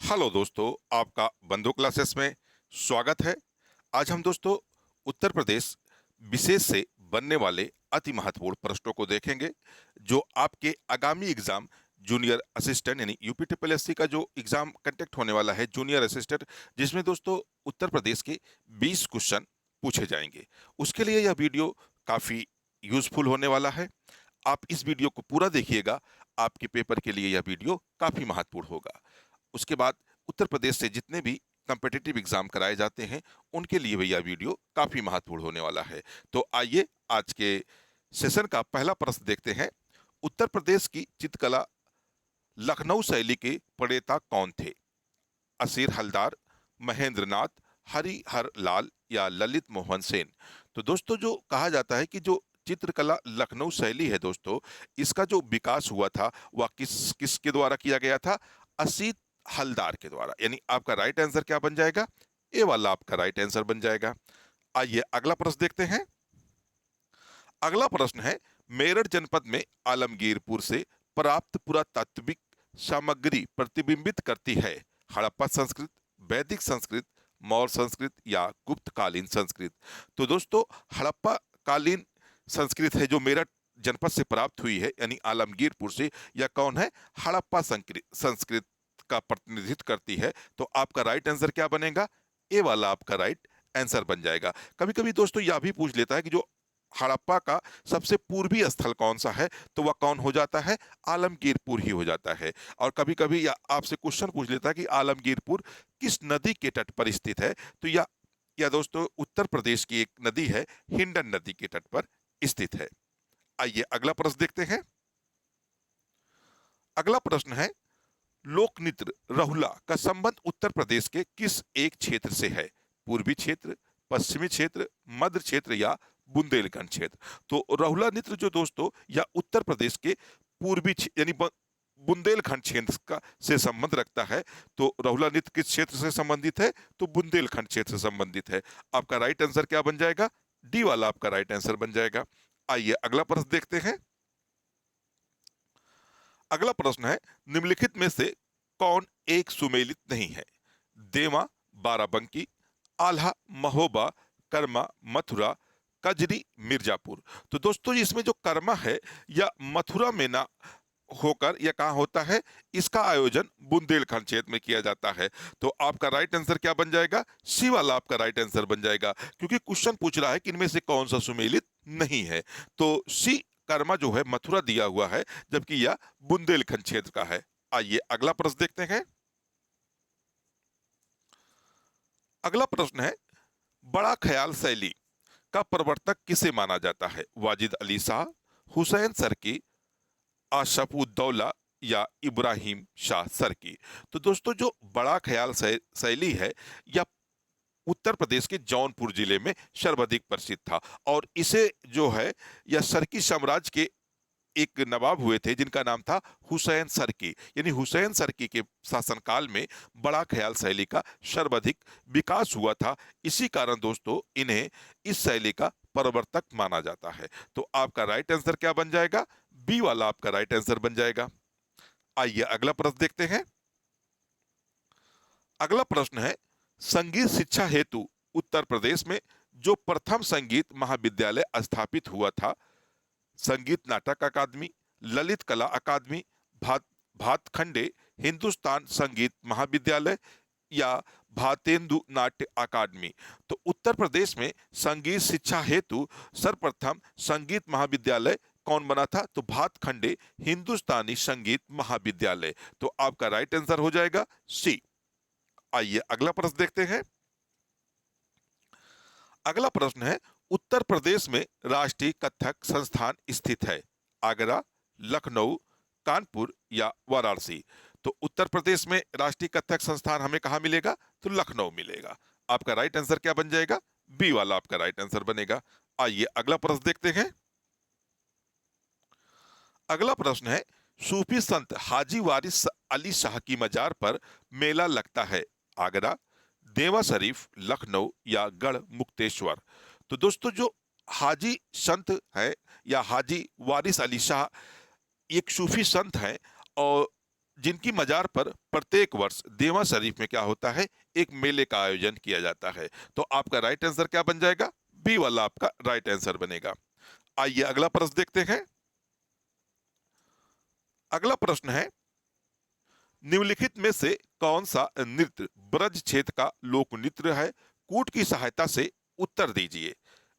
Hello दोस्तों, आपका बंधु क्लासेस में स्वागत है। आज हम दोस्तों उत्तर प्रदेश विशेष से बनने वाले अति महत्वपूर्ण प्रश्नों को देखेंगे, जो आपके आगामी एग्जाम जूनियर असिस्टेंट यानी यूपी ट्रिपल एससी का जो एग्जाम कंडक्ट होने वाला है जूनियर असिस्टेंट, जिसमें दोस्तों उत्तर प्रदेश के 20 क्वेश्चन पूछे जाएंगे। उसके लिए यह वीडियो काफी यूजफुल होने वाला है। आप इस वीडियो को पूरा देखिएगा, आपके पेपर के लिए यह वीडियो काफी महत्वपूर्ण होगा। उसके बाद उत्तर प्रदेश से जितने भी कम्पिटिटिव एग्जाम कराए जाते हैं, उनके लिए भी यह वीडियो काफी महत्वपूर्ण होने वाला है। तो आइए आज के सेशन का पहला प्रश्न देखते हैं। उत्तर प्रदेश की चित्रकला लखनऊ शैली के प्रणेता कौन थे? असीर हलदार, महेंद्र नाथ, हरिहर लाल या ललित मोहन सेन? तो दोस्तों, जो कहा जाता है कि जो चित्रकला लखनऊ शैली है दोस्तों, इसका जो विकास हुआ था वह किसके द्वारा किया गया था? असीत हलदार के द्वारा। यानी आपका राइट आंसर क्या बन जाएगा? ए वाला आपका राइट आंसर बन जाएगा। आइए अगला प्रश्न देखते हैं। अगला प्रश्न है, मेरठ जनपद में आलमगीरपुर से प्राप्त पुरातात्विक सामग्री प्रतिबिंबित करती है हड़प्पा संस्कृत, वैदिक संस्कृत, मौर्य संस्कृत या गुप्तकालीन संस्कृत? तो दोस्तों, हड़प्पा कालीन संस्कृत है जो मेरठ जनपद से प्राप्त हुई है, यानी आलमगीरपुर से। यह कौन है? हड़प्पा संस्कृत का प्रतिनिधित्व करती है। तो आपका राइट आंसर क्या बनेगा? ए वाला आपका राइट आंसर बन जाएगा। कभी कभी दोस्तों यह भी पूछ लेता है कि जो हड़प्पा का सबसे पूर्वी स्थल कौन सा है, तो वह कौन हो जाता है? आलमगीरपुर ही हो जाता है। और कभी कभी या आपसे क्वेश्चन पूछ लेता है कि आलमगीरपुर किस नदी के तट पर स्थित है, तो यह दोस्तों उत्तर प्रदेश की एक नदी है, हिंडन नदी के तट पर स्थित है। आइए अगला प्रश्न देखते हैं। अगला प्रश्न है, लोक नृत्य रहुला का संबंध उत्तर प्रदेश के किस एक क्षेत्र से है? पूर्वी क्षेत्र, पश्चिमी क्षेत्र, मध्य क्षेत्र या बुंदेलखंड क्षेत्र? तो रहुला नृत्य जो दोस्तों या उत्तर प्रदेश के यानी बुंदेलखंड क्षेत्र का से संबंध रखता है। तो रहुला नृत्य किस क्षेत्र से संबंधित है? तो बुंदेलखंड क्षेत्र से संबंधित है। आपका राइट आंसर क्या बन जाएगा? डी वाला आपका राइट आंसर बन जाएगा। आइए अगला प्रश्न देखते हैं। अगला प्रश्न है, निम्नलिखित में से कौन एक सुमेलित नहीं है? देवा, बाराबंकी, आल्हा, महोबा, कर्मा, मथुरा, कजरी, मिर्जापुर? तो दोस्तों, इसमें जो कर्मा है या मथुरा में ना होकर यह कहाँ होता है? इसका आयोजन बुंदेलखंड क्षेत्र में किया जाता है। तो आपका राइट आंसर क्या बन जाएगा? सी वाला आपका राइट आंसर बन जाएगा, क्योंकि क्वेश्चन पूछ रहा है कि इनमें से कौन सा सुमेलित नहीं है। तो सी कर्मा जो है मथुरा दिया हुआ है, जबकि यह बुंदेलखंड क्षेत्र का है। आइए अगला प्रश्न देखते हैं। अगला प्रश्न है, बड़ा ख्याल शैली का प्रवर्तक किसे माना जाता है? वाजिद अली शाह, हुसैन सरकी, आशफुद्दौला या इब्राहिम शाह सरकी? तो दोस्तों, जो बड़ा ख्याल शैली है या उत्तर प्रदेश के जौनपुर जिले में सर्वाधिक प्रसिद्ध था। और इसे जो है यह सरकी साम्राज्य के एक नवाब हुए थे जिनका नाम था हुसैन सरकी, यानी हुसैन सरकी के शासनकाल में बड़ा ख्याल शैली का सर्वाधिक विकास हुआ था। इसी कारण दोस्तों इन्हें इस शैली का प्रवर्तक माना जाता है। तो आपका राइट आंसर क्या बन जाएगा? बी वाला आपका राइट आंसर बन जाएगा। आइए अगला प्रश्न देखते हैं। अगला प्रश्न है, संगीत शिक्षा हेतु उत्तर प्रदेश में जो प्रथम संगीत महाविद्यालय स्थापित हुआ था, संगीत नाटक अकादमी, ललित कला अकादमी, भातखंडे हिंदुस्तान संगीत महाविद्यालय या भातेंदु नाट्य अकादमी? तो उत्तर प्रदेश में संगीत शिक्षा हेतु सर्वप्रथम संगीत महाविद्यालय कौन बना था? तो भातखंडे हिंदुस्तानी संगीत महाविद्यालय। तो आपका राइट आंसर हो जाएगा सी। आइए अगला प्रश्न देखते हैं। अगला प्रश्न है, उत्तर प्रदेश में राष्ट्रीय कथक संस्थान स्थित है? आगरा, लखनऊ, कानपुर या वाराणसी? तो उत्तर प्रदेश में राष्ट्रीय कथक संस्थान हमें कहाँ मिलेगा? तो लखनऊ मिलेगा। आपका राइट आंसर क्या बन जाएगा? बी वाला आपका राइट आंसर बनेगा। आइए अगला प्रश्न देखते हैं। अगला प्रश्न है, सूफी संत हाजी वारिस अली शाह की मजार पर मेला लगता है? आगरा, देवा शरीफ, लखनऊ या गढ़ मुक्तेश्वर? तो दोस्तों, जो हाजी संत है या हाजी वारिस अली शाह एक सूफी संत हैं, और जिनकी मजार पर प्रत्येक वर्ष देवा शरीफ में क्या होता है, एक मेले का आयोजन किया जाता है। तो आपका राइट आंसर क्या बन जाएगा? बी वाला आपका राइट आंसर बनेगा। आइए अगला प्रश्न देखते हैं। अगला प्रश्न है, निम्नलिखित में से कौन सा नृत्य ब्रज क्षेत्र का लोक नृत्य है? कूट की सहायता से उत्तर दीजिए।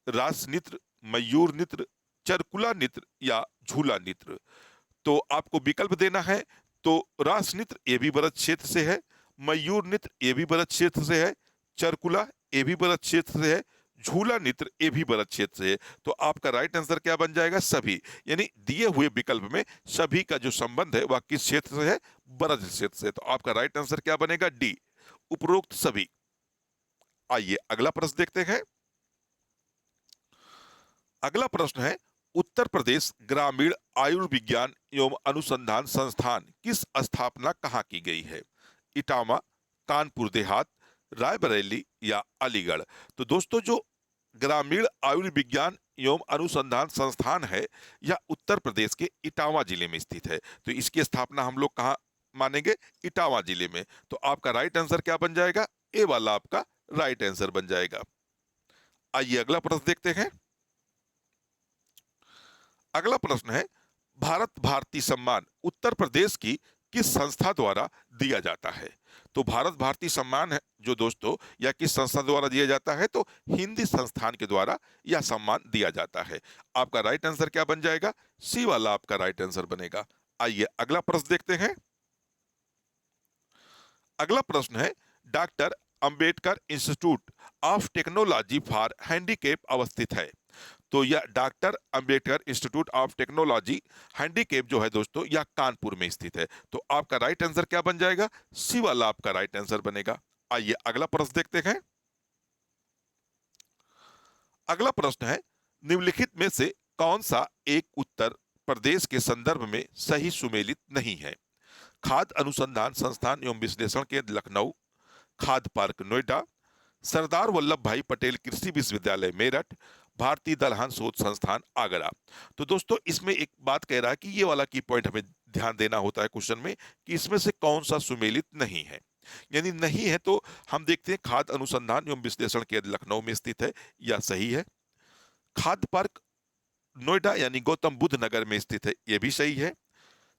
रास नृत्य, मयूर नृत्य, चरकुला नृत्य या झूला नृत्य। तो आपको विकल्प देना है। तो रास नृत्य ये भी ब्रज क्षेत्र से है, मयूर नृत्य ये भी ब्रज क्षेत्र से है, चरकुला ये भी ब्रज क्षेत्र से है, झूला नृत्य ये भी ब्रज क्षेत्र से है। तो आपका राइट आंसर क्या बन जाएगा? सभी। यानी दिए हुए विकल्प में सभी का जो संबंध है वह किस क्षेत्र से है? ब्रज क्षेत्र से। तो आपका राइट आंसर क्या बनेगा? डी, उपरोक्त सभी। आइए अगला प्रश्न देखते हैं। अगला प्रश्न है, उत्तर प्रदेश ग्रामीण आयुर्विज्ञान एवं अनुसंधान संस्थान किस स्थापना कहाँ की गई है? इटावा, कानपुर देहात, रायबरेली या अलीगढ़। तो दोस्तों जो ग्रामीण आयुर्विज्ञान एवं अनुसंधान संस्थान है यह उत्तर प्रदेश के इटावा जिले में स्थित है। तो इसकी स्थापना हम लोग कहाँ मानेंगे? इटावा जिले में। तो आपका राइट आंसर क्या बन जाएगा? ए वाला आपका राइट आंसर बन जाएगा। आइए अगला प्रश्न देखते हैं। अगला प्रश्न है, भारत भारती सम्मान उत्तर प्रदेश की किस संस्था द्वारा दिया जाता है? तो भारत भारती सम्मान है जो दोस्तों या किस संस्था द्वारा दिया जाता है? तो हिंदी संस्थान के द्वारा यह सम्मान दिया जाता है। आपका राइट आंसर क्या बन जाएगा? सी वाला आपका राइट आंसर बनेगा। आइए अगला प्रश्न देखते हैं। अगला प्रश्न है, doctor Ambedkar institute of technology for handicap अवस्थित है। तो यह doctor Ambedkar institute of technology handicap जो है दोस्तों यह कानपुर में स्थित है। तो आपका राइट आंसर क्या बन जाएगा? सी वाला आपका राइट आंसर बनेगा। आइए अगला प्रश्न देखते हैं। अगला प्रश्न है, निम्नलिखित में से कौन सा एक उत्तर प्रदेश के संदर्भ में सही सुमेलित नहीं है? खाद्य अनुसंधान संस्थान एवं विश्लेषण केंद्र लखनऊ, खाद्य पार्क नोएडा, सरदार वल्लभ भाई पटेल कृषि विश्वविद्यालय मेरठ, भारतीय दलहन शोध संस्थान आगरा। तो दोस्तों इसमें एक बात कह रहा है कि ये वाला की पॉइंट हमें ध्यान देना होता है क्वेश्चन में कि इसमें से कौन सा सुमेलित नहीं है। यानी नहीं है तो हम देखते हैं खाद्य अनुसंधान एवं विश्लेषण केंद्र लखनऊ में स्थित है, यह सही है। खाद्य पार्क नोएडा यानी गौतम बुद्ध नगर में स्थित है, यह भी सही है।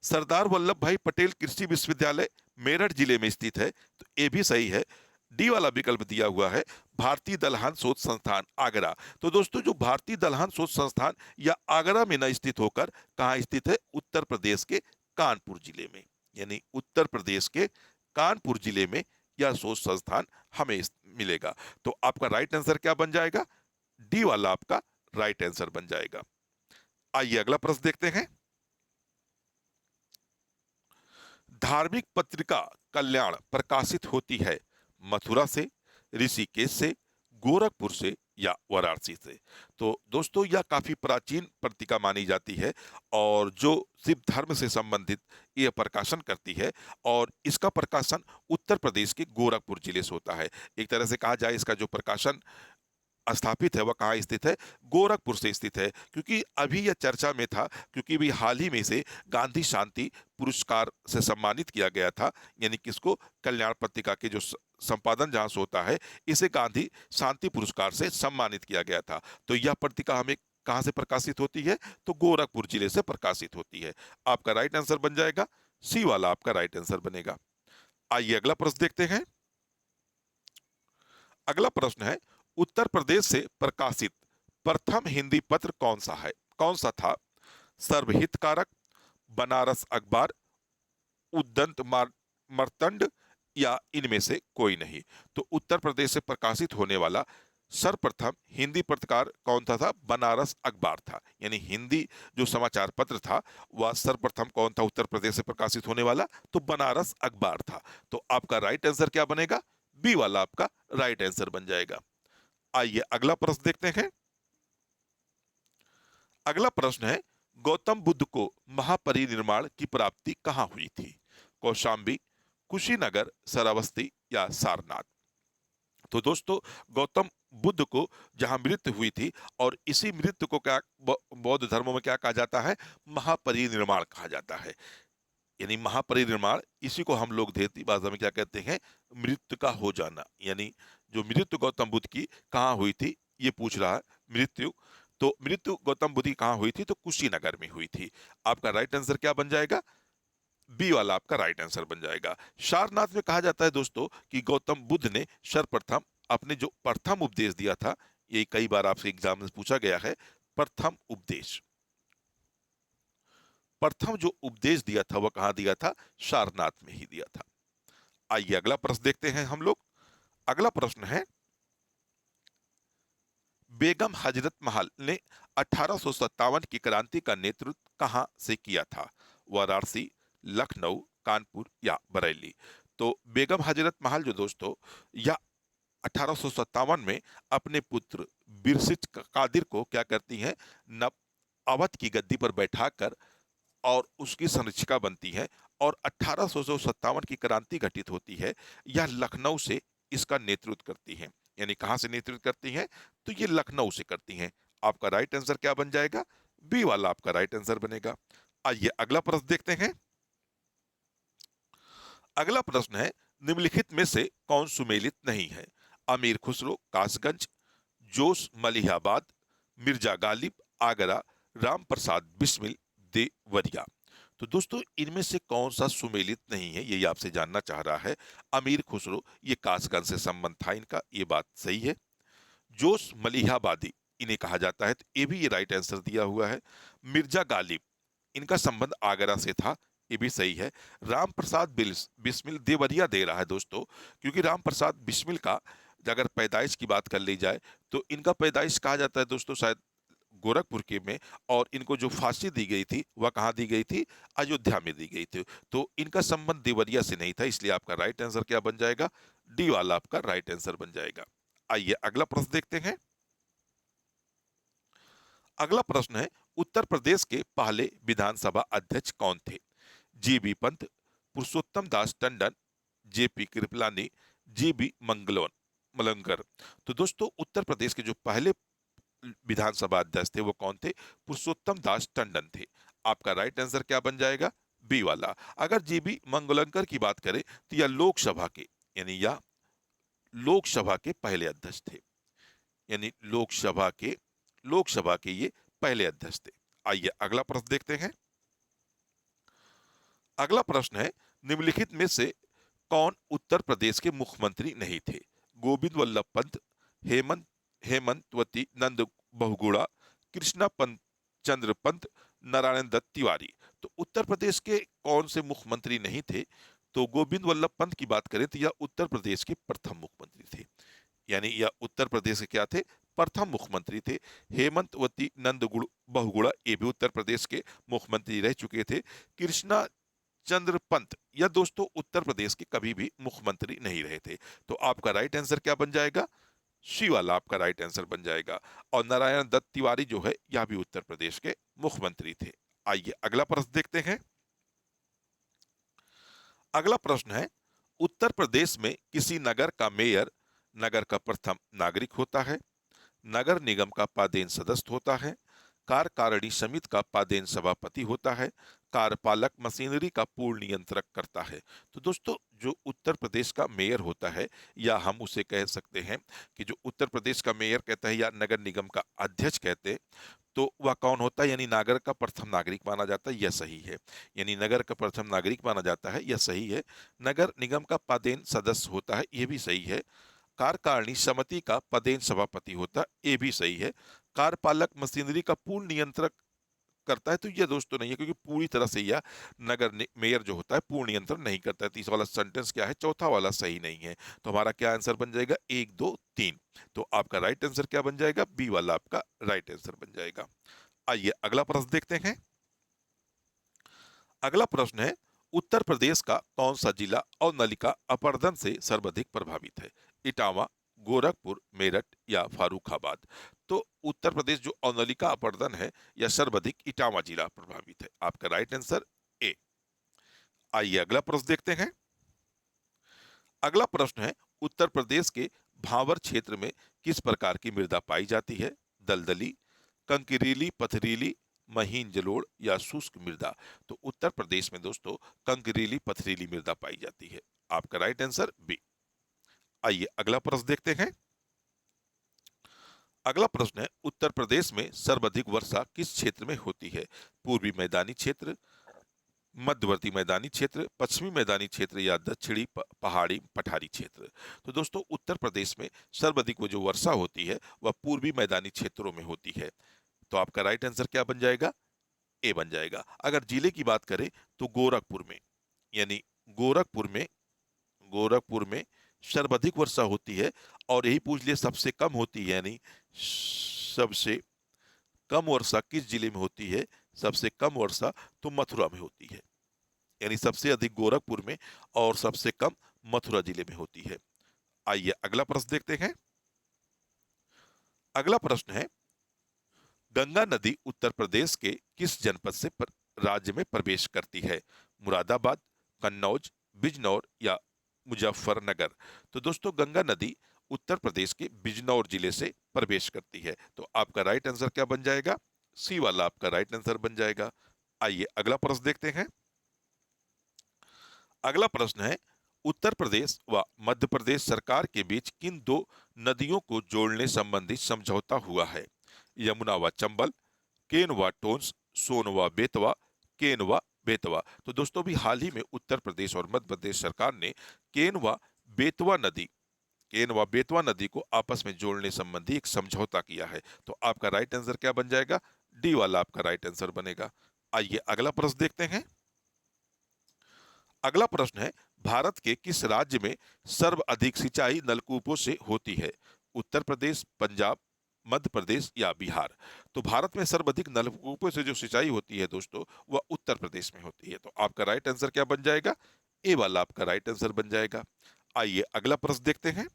सरदार वल्लभ भाई पटेल कृषि विश्वविद्यालय मेरठ जिले में स्थित है, तो ये भी सही है। डी वाला विकल्प दिया हुआ है भारतीय दलहन शोध संस्थान आगरा। तो दोस्तों जो भारतीय दलहन शोध संस्थान या आगरा में न स्थित होकर कहाँ स्थित है? उत्तर प्रदेश के कानपुर जिले में। यानी उत्तर प्रदेश के कानपुर जिले में यह शोध संस्थान हमें मिलेगा। तो आपका राइट आंसर क्या बन जाएगा? डी वाला आपका राइट आंसर बन जाएगा। आइए अगला प्रश्न देखते हैं। धार्मिक पत्रिका कल्याण प्रकाशित होती है मथुरा से, ऋषिकेश से, गोरखपुर से या वाराणसी से। तो दोस्तों यह काफी प्राचीन पत्रिका मानी जाती है और जो सिर्फ धर्म से संबंधित यह प्रकाशन करती है और इसका प्रकाशन उत्तर प्रदेश के गोरखपुर जिले से होता है। एक तरह से कहा जाए इसका जो प्रकाशन स्थापित है वह कहाँ स्थित है? गोरखपुर से स्थित है। क्योंकि अभी यह चर्चा में था क्योंकि अभी हाल ही में से गांधी शांति पुरस्कार से सम्मानित किया गया था। यानी किसको? कल्याण पत्रिका के जो संपादन जहां से होता है इसे गांधी शांति पुरस्कार से सम्मानित किया गया था। तो यह पत्रिका हमें कहाँ से प्रकाशित होती है? तो गोरखपुर जिले से प्रकाशित होती है। आपका राइट आंसर बन जाएगा सी वाला आपका राइट आंसर बनेगा। आइए अगला प्रश्न देखते हैं। अगला प्रश्न है, उत्तर प्रदेश से प्रकाशित प्रथम हिंदी पत्र कौन सा था? सर्वहितकारक, बनारस अखबार, उद्दंत मर्तंड या इनमें से कोई नहीं। तो उत्तर प्रदेश से प्रकाशित होने वाला सर्वप्रथम हिंदी पत्रकार कौन था? बनारस अखबार था। यानी हिंदी जो समाचार पत्र था वह सर्वप्रथम कौन था उत्तर प्रदेश से प्रकाशित होने वाला? तो बनारस अखबार था। तो आपका राइट आंसर क्या बनेगा? बी वाला आपका राइट आंसर बन जाएगा। आइए अगला प्रश्न देखते हैं। अगला प्रश्न है, गौतम बुद्ध को महापरिनिर्वाण की प्राप्ति कहां हुई थी? कौशाम्बी, कुशीनगर, श्रावस्ती या सारनाथ। तो दोस्तों गौतम बुद्ध को जहां मृत्यु हुई थी और इसी मृत्यु को क्या बौद्ध धर्मों में क्या कहा जाता है? महापरिनिर्वाण कहा जाता है। यानी महापरिनिर्वाण, इसी को हम लोग देसी भाषा में क्या कहते हैं, मृत्यु का हो जाना। यानी जो मृत्यु गौतम बुद्ध की कहाँ हुई थी, ये पूछ रहा है मृत्यु। तो मृत्यु गौतम बुद्ध की कहाँ हुई थी, तो कुशीनगर में हुई थी। आपका राइट आंसर क्या बन जाएगा, बी वाला आपका राइट आंसर बन जाएगा। सारनाथ में कहा जाता है दोस्तों कि गौतम बुद्ध ने सर्वप्रथम अपने जो प्रथम उपदेश दिया था, ये कई बार आपसे एग्जाम में पूछा गया है, प्रथम उपदेश, प्रथम जो उपदेश दिया था वह कहां दिया था, सारनाथ में ही दिया था। आइए अगला प्रश्न देखते हैं हम लोग। अगला प्रश्न है, बेगम हजरत महल ने 1857 की क्रांति का नेतृत्व कहां से किया था, वाराणसी, लखनऊ, कानपुर या बरेली। तो बेगम हजरत महल जो दोस्तों, यह 1857 में अपने पुत्र बिरसिट कादिर को क्या करती हैं, नव अवध की गद्दी पर बैठाकर और उसकी संरक्षिका बनती है। और 1857 की क्रांति घटित होती है, यह लखनऊ से इसका नेतृत्व करती है। यानी कहां से नेतृत्व करती हैं, तो ये लखनऊ से करती हैं। आपका राइट आंसर क्या बन जाएगा, बी वाला आपका राइट आंसर बनेगा। आइए अगला प्रश्न देखते हैं। अगला प्रश्न है, निम्नलिखित में से कौन सुमेलित नहीं है, अमीर खुसरो कासगंज, जोश मलिहाबाद, मिर्जा गालिब आगरा, राम प्रसाद बिस्मिल देवरिया। तो दोस्तों इनमें से कौन सा सुमेलित नहीं है, यही आपसे जानना चाह रहा है। अमीर खुसरो, ये कासगंज से संबंध था इनका, ये बात सही है। जोश मलिहाबादी इन्हें कहा जाता है, तो ये भी ये राइट आंसर दिया हुआ है। मिर्जा गालिब, इनका संबंध आगरा से था, ये भी सही है। राम प्रसाद बिस्मिल देवरिया दे रहा है दोस्तों, क्योंकि राम प्रसाद बिस्मिल का अगर पैदाइश की बात कर ली जाए तो इनका पैदाइश कहा जाता है दोस्तों शायद गोरखपुर के में, और इनको जो फांसी दी गई थी वह कहाँ दी गई थी, अयोध्या में दी गई थी। तो इनका संबंध देवरिया से नहीं था, इसलिए आपका राइट आंसर क्या बन जाएगा, डी वाला आपका राइट आंसर बन जाएगा। आइए अगला प्रश्न देखते हैं। अगला प्रश्न है, उत्तर प्रदेश के पहले विधानसभा अध्यक्ष कौन थे, जीबी पंत, पुरुषोत्तम दास टंडन, जेपी कृपलानी, जीबी मंगलोन मलंगर। तो दोस्तों उत्तर प्रदेश के जो पहले विधानसभा अध्यक्ष थे वो कौन थे, पुरुषोत्तम दास टंडन थे। आपका राइट आंसर क्या बन जाएगा, बी वाला। अगर जीबी मंगलंकर की बात करें तो यह लोकसभा के, यानी यह लोकसभा के पहले अध्यक्ष थे। यानी लोकसभा के ये पहले अध्यक्ष थे। आइए अगला प्रश्न देखते हैं। अगला प्रश्न है, निम्नलिखित में से कौन उत्तर प्रदेश के मुख्यमंत्री नहीं थे, गोविंद वल्लभ पंत, हेमंत हेमंतवती नंद बहुगुणा, कृष्णा पंत चंद्र पंत, नारायण दत्त तिवारी। तो उत्तर प्रदेश के कौन से मुख्यमंत्री नहीं थे, तो गोविंद वल्लभ पंत की बात करें तो यह उत्तर प्रदेश के प्रथम मुख्यमंत्री थे। यानी यह उत्तर प्रदेश के क्या थे, प्रथम मुख्यमंत्री थे। हेमंतवती नंद बहुगुणा ये भी उत्तर प्रदेश के मुख्यमंत्री रह चुके थे। कृष्णा चंद्र पंत यह दोस्तों उत्तर प्रदेश के कभी भी मुख्यमंत्री नहीं रहे थे। तो आपका राइट आंसर क्या बन जाएगा, सी वाला आपका राइट आंसर बन जाएगा। और नारायण दत्त तिवारी जो है यह भी उत्तर प्रदेश के मुख्यमंत्री थे। आइए अगला प्रश्न देखते हैं। अगला प्रश्न है, उत्तर प्रदेश में किसी नगर का मेयर नगर का प्रथम नागरिक होता है, नगर निगम का पादेन सदस्य होता है, कार्यकारिणी समिति का पादेन सभापति होता है, कार्यपालक मशीनरी का पूर्ण नियंत्रक करता है। तो दोस्तों जो उत्तर प्रदेश का मेयर होता है, या हम उसे कह सकते हैं कि जो उत्तर प्रदेश का मेयर कहता है या नगर निगम का अध्यक्ष कहते हैं, तो वह कौन होता है, यानी नगर का प्रथम नागरिक माना जाता है, यह सही है। यानी नगर का प्रथम नागरिक माना जाता है, यह सही है। नगर निगम का पदेन सदस्य होता है, यह भी सही है। कार्यकारिणी समिति का पदेन सभापति होता है, ये भी सही है। कार्यपालक मशीनरी का पूर्ण नियंत्रण करता है, तो ये दोस्तों नहीं है, क्योंकि पूरी तरह से यह मेयर जो होता है पूर्ण नियंत्रण नहीं करता है। तीसरा वाला सेंटेंस क्या है, चौथा वाला सही नहीं है। तो हमारा क्या आंसर बन जाएगा, 1 2 3। तो आपका राइट आंसर क्या बन जाएगा, बी वाला आपका राइट आंसर बन जाएगा। आइए अगला प्रश्न देखते हैं। अगला प्रश्न है, उत्तर प्रदेश का कौन सा जिला और नलिका अपरदन से सर्वाधिक प्रभावित है, इटावा, गोरखपुर, मेरठ या फारुखाबाद। तो उत्तर प्रदेश जो अनलिका अपरदन है या सर्वाधिक इटावा जिला प्रभावित है। आपका राइट आंसर ए। आइए अगला प्रश्न देखते हैं। अगला प्रश्न है, उत्तर प्रदेश के भावर क्षेत्र में किस प्रकार की मृदा पाई जाती है, दलदली, कंकरीली, पथरीली, महीन जलोढ़ या शुष्क मृदा? तो उत्तर प्रदेश में दोस्तों कंकरीली पथरीली मृदा पाई जाती है। आपका राइट आंसर बी। आइए अगला प्रश्न देखते हैं। अगला प्रश्न है, उत्तर प्रदेश में सर्वाधिक वर्षा किस क्षेत्र में होती है? पूर्वी मैदानी क्षेत्र, मध्यवर्ती मैदानी क्षेत्र, पश्चिमी मैदानी क्षेत्र या दक्षिणी पहाड़ी पठारी क्षेत्र? तो दोस्तों उत्तर प्रदेश में सर्वाधिक वो जो वर्षा होती है वह पूर्वी मैदानी क्षेत्रों में होती है। तो आपका राइट आंसर क्या बन जाएगा? ए बन जाएगा। अगर जिले की बात करें तो गोरखपुर में, यानी गोरखपुर में गोरखपुर में सर्वाधिक वर्षा होती है। और यही पूछ लिए सबसे कम होती है, यानी सबसे कम वर्षा किस जिले में होती है? सबसे कम वर्षा तो मथुरा में होती है, यानी सबसे अधिक गोरखपुर में और सबसे कम मथुरा जिले में होती है। आइए अगला प्रश्न देखते हैं। अगला प्रश्न है, गंगा नदी उत्तर प्रदेश के किस जनपद से राज्य में प्रवेश करती है? मुरादाबाद, कन्नौज, बिजनौर या मुजफ्फरनगर? तो दोस्तों गंगा नदी उत्तर प्रदेश के बिजनौर जिले से प्रवेश करती है। तो आपका राइट आंसर क्या बन जाएगा? सी वाला आपका राइट आंसर बन जाएगा। आइए अगला प्रश्न देखते हैं। अगला प्रश्न है, उत्तर प्रदेश व मध्य प्रदेश सरकार के बीच किन दो नदियों को जोड़ने संबंधी समझौता हुआ है? यमुना व चंबल, केन व टोंस, सोन व बेतवा, केन व बेतवा? तो दोस्तों भी हाल ही में उत्तर प्रदेश और मध्य प्रदेश सरकार ने केन व बेतवा नदी केन व बेतवा नदी को आपस में जोड़ने संबंधी एक समझौता किया है। तो आपका राइट आंसर क्या बन जाएगा? डी वाला आपका राइट आंसर बनेगा। आइए अगला प्रश्न देखते हैं। अगला प्रश्न है, भारत के किस राज्य में सर्वाधिक सिंचाई नलकूपों से होती है? उत्तर प्रदेश, पंजाब, मध्य प्रदेश या बिहार? तो भारत में सर्वाधिक नलकूपों से जो सिंचाई होती है दोस्तों वह उत्तर प्रदेश में होती है। तो आपका राइट आंसर क्या बन जाएगा? ए वाला आपका राइट आंसर बन जाएगा। आइए अगला प्रश्न देखते हैं।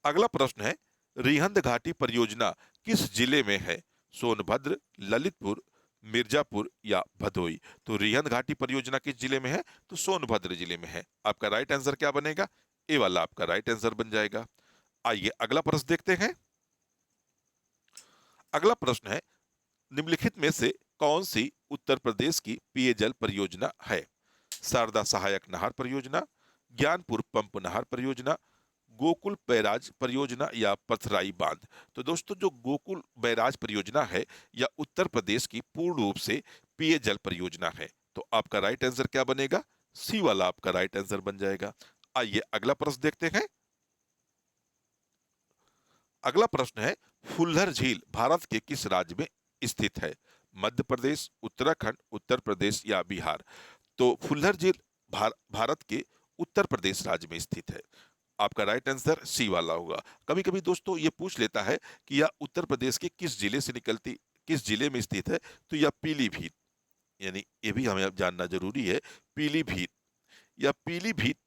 अगला प्रश्न है, रिहंद घाटी परियोजना किस जिले में है? सोनभद्र, ललितपुर, मिर्जापुर या भदोई? तो रिहंद घाटी परियोजना किस जिले में है? तो सोनभद्र जिले में है। आपका राइट आंसर क्या बनेगा? ए वाला आपका राइट आंसर बन जाएगा। आइए अगला प्रश्न देखते हैं। अगला प्रश्न है, निम्नलिखित में से कौन सी उत्तर प्रदेश की पेयजल परियोजना है? शारदा सहायक नहर परियोजना, ज्ञानपुर पंप नहर परियोजना, गोकुल बैराज परियोजना या पथराई बांध? तो दोस्तों जो गोकुल बैराज परियोजना है यह उत्तर प्रदेश की पूर्ण रूप से पेयजल परियोजना है। तो आपका राइट आंसर क्या बनेगा? सी वाला आपका राइट आंसर बन जाएगा। आइए अगला प्रश्न देखते हैं। अगला प्रश्न है, फुल्लर झील भारत के किस राज्य में स्थित है? मध्य प्रदेश, उत्तराखंड, उत्तर प्रदेश या बिहार? तो फुल्लर झील भारत के उत्तर प्रदेश राज्य में स्थित है। आपका राइट आंसर सी वाला होगा। कभी कभी दोस्तों ये पूछ लेता है कि यह उत्तर प्रदेश के किस जिले से निकलती, किस जिले में स्थित है? तो यह पीलीभीत, यानी ये भी हमें अब जानना जरूरी है। पीलीभीत या पीलीभीत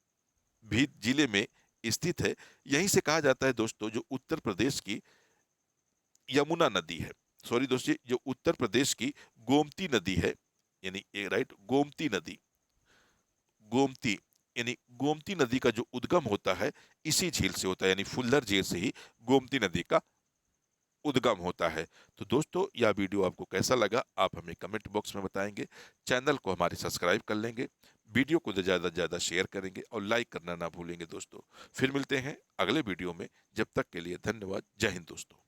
भीत जिले में स्थित है। यहीं से कहा जाता है दोस्तों जो उत्तर प्रदेश की यमुना नदी है, सॉरी दोस्तों जो उत्तर प्रदेश की गोमती नदी है, यानी ये राइट गोमती नदी, गोमती यानी गोमती नदी का जो उद्गम होता है इसी झील से होता है, यानी फुल्लर झील से ही गोमती नदी का उद्गम होता है। तो दोस्तों यह वीडियो आपको कैसा लगा आप हमें कमेंट बॉक्स में बताएंगे। चैनल को हमारे सब्सक्राइब कर लेंगे, वीडियो को ज़्यादा से ज़्यादा शेयर करेंगे और लाइक करना ना भूलेंगे दोस्तों। फिर मिलते हैं अगले वीडियो में, जब तक के लिए धन्यवाद। जय हिंद दोस्तों।